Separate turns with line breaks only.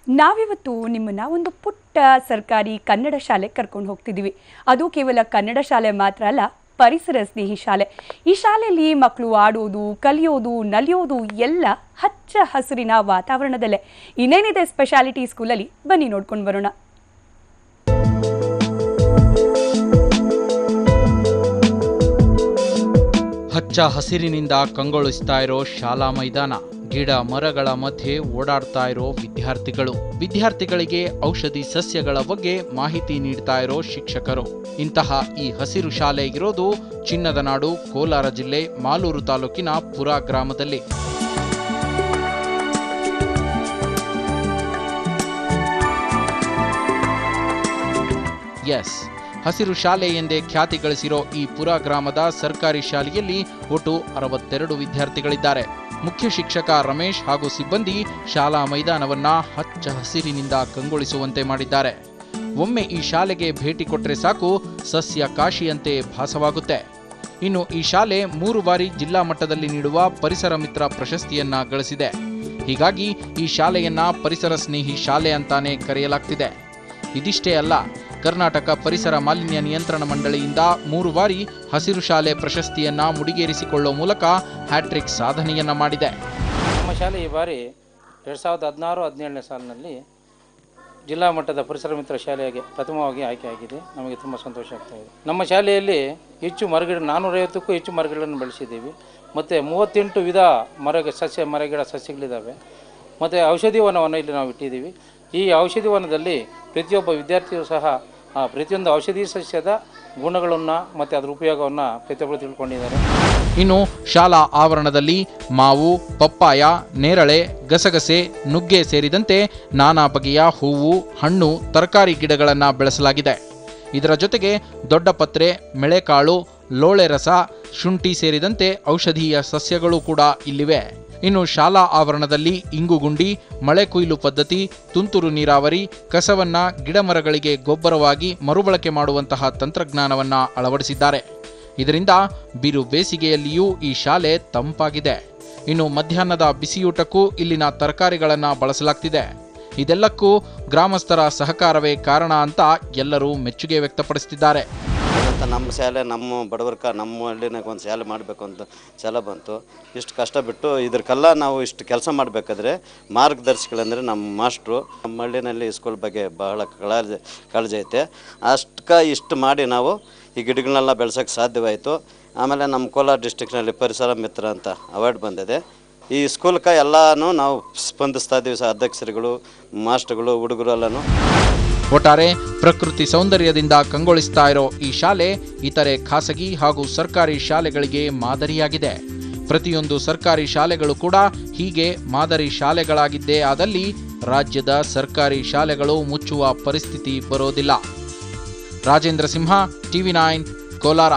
ನಾವಿವತ್ತು ನಿಮ್ಮನ್ನ ಒಂದು ಪುಟ್ಟ ಸರ್ಕಾರಿ ಕನ್ನಡ ಶಾಲೆ ಕರ್ಕೊಂಡು ಹೋಗ್ತಿದ್ದೀವಿ. ಅದು ಕೇವಲ ಕನ್ನಡ ಶಾಲೆ ಮಾತ್ರ ಅಲ್ಲ, ಪರಿಸರ ಸ್ನೇಹಿ ಶಾಲೆ. ಈ ಶಾಲೆಯಲ್ಲಿ ಮಕ್ಕಳು ಆಡೋದು, ಕಲಿಯೋದು, ನಲಿಯೋದು ಎಲ್ಲ ಹಚ್ಚ ಹಸಿರಿನ ವಾತಾವರಣದಲ್ಲೇ. ಇನ್ನೇನಿದೆ ಸ್ಪೆಷಾಲಿಟಿ ಸ್ಕೂಲಲ್ಲಿ, ಬನ್ನಿ ನೋಡ್ಕೊಂಡು ಬರೋಣ.
ಹಚ್ಚ ಹಸಿರಿನಿಂದ ಕಂಗೊಳಿಸ್ತಾ ಇರೋ ಶಾಲಾ ಮೈದಾನ, ಗಿಡ ಮರಗಳ ಮಧ್ಯೆ ಓಡಾಡ್ತಾ ಇರೋ ವಿದ್ಯಾರ್ಥಿಗಳಿಗೆ ಔಷಧಿ ಸಸ್ಯಗಳ ಬಗ್ಗೆ ಮಾಹಿತಿ ನೀಡ್ತಾ ಇರೋ ಶಿಕ್ಷಕರು. ಇಂತಹ ಈ ಹಸಿರು ಶಾಲೆ ಇರೋದು ಚಿನ್ನದ ನಾಡು ಕೋಲಾರ ಜಿಲ್ಲೆ ಮಾಲೂರು ತಾಲೂಕಿನ ಪುರ ಗ್ರಾಮದಲ್ಲಿ. ಎಸ್, ಹಸಿರು ಶಾಲೆ ಎಂದೇ ಖ್ಯಾತಿ ಗಳಿಸಿರೋ ಈ ಪುರ ಗ್ರಾಮದ ಸರ್ಕಾರಿ ಶಾಲೆಯಲ್ಲಿ ಒಟ್ಟು 62 ವಿದ್ಯಾರ್ಥಿಗಳಿದ್ದಾರೆ. ಮುಖ್ಯ ಶಿಕ್ಷಕ ರಮೇಶ್ ಹಾಗೂ ಸಿಬ್ಬಂದಿ ಶಾಲಾ ಮೈದಾನವನ್ನ ಹಚ್ಚ ಹಸಿರಿನಿಂದ ಕಂಗೊಳಿಸುವಂತೆ ಮಾಡಿದ್ದಾರೆ. ಒಮ್ಮೆ ಈ ಶಾಲೆಗೆ ಭೇಟಿ ಕೊಟ್ಟರೆ ಸಾಕು, ಸಸ್ಯ ಕಾಶಿಯಂತೆ ಭಾಸವಾಗುತ್ತೆ. ಇನ್ನು ಈ ಶಾಲೆ 3 ಬಾರಿ ಜಿಲ್ಲಾ ಮಟ್ಟದಲ್ಲಿ ನೀಡುವ ಪರಿಸರ ಮಿತ್ರ ಪ್ರಶಸ್ತಿಯನ್ನ ಗಳಿಸಿದೆ. ಹೀಗಾಗಿ ಈ ಶಾಲೆಯನ್ನ ಪರಿಸರ ಸ್ನೇಹಿ ಶಾಲೆ ಅಂತಾನೆ ಕರೆಯಲಾಗ್ತಿದೆ. ಇದಿಷ್ಟೇ ಅಲ್ಲ, ಕರ್ನಾಟಕ ಪರಿಸರ ಮಾಲಿನ್ಯ ನಿಯಂತ್ರಣ ಮಂಡಳಿಯಿಂದ 3 ಬಾರಿ ಹಸಿರು ಶಾಲೆ ಪ್ರಶಸ್ತಿಯನ್ನ ಮುಡಿಗೇರಿಸಿಕೊಳ್ಳುವ ಮೂಲಕ ಹ್ಯಾಟ್ರಿಕ್ ಸಾಧನೆಯನ್ನ ಮಾಡಿದೆ.
ನಮ್ಮ ಶಾಲೆ ಈ ಬಾರಿ 2016-17ನೇ ಸಾಲಿನಲ್ಲಿ ಜಿಲ್ಲಾ ಮಟ್ಟದ ಪರಿಸರ ಮಿತ್ರ ಶಾಲೆಯಾಗಿ ಪ್ರಥಮವಾಗಿ ಆಯ್ಕೆಯಾಗಿದೆ. ನಮಗೆ ತುಂಬ ಸಂತೋಷ ಆಗ್ತಾ ಇದೆ. ನಮ್ಮ ಶಾಲೆಯಲ್ಲಿ ಹೆಚ್ಚು ಮರಗಿಡ 450ಕ್ಕೂ ಹೆಚ್ಚು ಮರಗಿಡಗಳನ್ನು ಬೆಳೆಸಿದ್ದೀವಿ. ಮತ್ತು 38 ವಿಧ ಮರಗಿಡ ಸಸ್ಯಗಳಿದ್ದಾವೆ. ಮತ್ತು ಔಷಧಿ ವನವನ್ನು ಇಲ್ಲಿ ನಾವು ಇಟ್ಟಿದ್ದೀವಿ. ಈ ಔಷಧಿ ವನದಲ್ಲಿ ಪ್ರತಿಯೊಬ್ಬ ವಿದ್ಯಾರ್ಥಿಯೂ ಸಹ ಪ್ರತಿಯೊಂದು ಔಷಧಿ ಸಸ್ಯದ ಗುಣಗಳನ್ನು ಮತ್ತು ಅದರ ಉಪಯೋಗವನ್ನು ಪ್ರತಿಯೊಬ್ಬರು ತಿಳ್ಕೊಂಡಿದ್ದಾರೆ.
ಇನ್ನು ಶಾಲಾ ಆವರಣದಲ್ಲಿ ಮಾವು, ಪಪ್ಪಾಯ, ನೇರಳೆ, ಗಸಗಸೆ, ನುಗ್ಗೆ ಸೇರಿದಂತೆ ನಾನಾ ಬಗೆಯ ಹೂವು, ಹಣ್ಣು, ತರಕಾರಿ ಗಿಡಗಳನ್ನು ಬೆಳೆಸಲಾಗಿದೆ. ಇದರ ಜೊತೆಗೆ ದೊಡ್ಡ ಪತ್ರೆ, ಮೆಳೆಕಾಳು, ಲೋಳೆ ರಸ, ಶುಂಠಿ ಸೇರಿದಂತೆ ಔಷಧೀಯ ಸಸ್ಯಗಳು ಕೂಡ ಇಲ್ಲಿವೆ. ಇನ್ನು ಶಾಲಾ ಆವರಣದಲ್ಲಿ ಇಂಗುಗುಂಡಿ, ಮಳೆ ಕೊಯ್ಲು ಪದ್ಧತಿ, ತುಂತುರು ನೀರಾವರಿ, ಕಸವನ್ನ ಗಿಡಮರಗಳಿಗೆ ಗೊಬ್ಬರವಾಗಿ ಮರುಬಳಕೆ ಮಾಡುವಂತಹ ತಂತ್ರಜ್ಞಾನವನ್ನ ಅಳವಡಿಸಿದ್ದಾರೆ. ಇದರಿಂದ ಬಿರು ಬೇಸಿಗೆಯಲ್ಲಿಯೂ ಈ ಶಾಲೆ ತಂಪಾಗಿದೆ. ಇನ್ನು ಮಧ್ಯಾಹ್ನದ ಬಿಸಿಯೂಟಕ್ಕೂ ಇಲ್ಲಿನ ತರಕಾರಿಗಳನ್ನು ಬಳಸಲಾಗ್ತಿದೆ. ಇದೆಲ್ಲಕ್ಕೂ ಗ್ರಾಮಸ್ಥರ ಸಹಕಾರವೇ ಕಾರಣ ಅಂತ ಎಲ್ಲರೂ ಮೆಚ್ಚುಗೆ ವ್ಯಕ್ತಪಡಿಸುತ್ತಿದ್ದಾರೆ.
ನಮ್ಮ ಶಾಲೆ ನಮ್ಮ ಬಡವರ್ಕ ನಮ್ಮ ಹಳ್ಳಿನಾಗ ಒಂದು ಶಾಲೆ ಮಾಡಬೇಕು ಅಂತ ಛಲ ಬಂತು. ಇಷ್ಟು ಕಷ್ಟ ಬಿಟ್ಟು ಇದಕ್ಕೆಲ್ಲ ನಾವು ಇಷ್ಟು ಕೆಲಸ ಮಾಡಬೇಕಾದ್ರೆ ಮಾರ್ಗದರ್ಶಿಗಳಂದರೆ ನಮ್ಮ ಮಾಸ್ಟ್ರು. ನಮ್ಮ ಹಳ್ಳಿನಲ್ಲಿ ಸ್ಕೂಲ್ ಬಗ್ಗೆ ಬಹಳ ಕಾಳಜಿ ಐತೆ. ಇಷ್ಟು ಮಾಡಿ ನಾವು ಈ ಗಿಡಗಳನ್ನೆಲ್ಲ ಬೆಳೆಸೋಕ್ಕೆ ಸಾಧ್ಯವಾಯಿತು. ಆಮೇಲೆ ನಮ್ಮ ಕೋಲಾರ ಡಿಸ್ಟಿಕ್ನಲ್ಲಿ ಪರಿಸರ ಮಿತ್ರ ಅಂತ ಅವಾರ್ಡ್ ಬಂದಿದೆ. ಈ ಸ್ಕೂಲ್ಗೆ ಎಲ್ಲನೂ ನಾವು ಸ್ಪಂದಿಸ್ತಾ ಇದ್ದೀವಿ. ಅಧ್ಯಕ್ಷರುಗಳು, ಮಾಸ್ಟರ್ಗಳು, ಹುಡುಗರು ಎಲ್ಲನೂ.
ಒಟ್ಟಾರೆ ಪ್ರಕೃತಿ ಸೌಂದರ್ಯದಿಂದ ಕಂಗೊಳಿಸ್ತಾ ಇರೋ ಈ ಶಾಲೆ ಇತರೆ ಖಾಸಗಿ ಹಾಗೂ ಸರ್ಕಾರಿ ಶಾಲೆಗಳಿಗೆ ಮಾದರಿಯಾಗಿದೆ. ಪ್ರತಿಯೊಂದು ಸರ್ಕಾರಿ ಶಾಲೆಗಳು ಕೂಡ ಹೀಗೆ ಮಾದರಿ ಶಾಲೆಗಳಾಗಿದ್ದೇ ಆದಲ್ಲಿ ರಾಜ್ಯದ ಸರ್ಕಾರಿ ಶಾಲೆಗಳು ಮುಚ್ಚುವ ಪರಿಸ್ಥಿತಿ ಬರೋದಿಲ್ಲ. ರಾಜೇಂದ್ರ ಸಿಂಹ, TV9, ಕೋಲಾರ.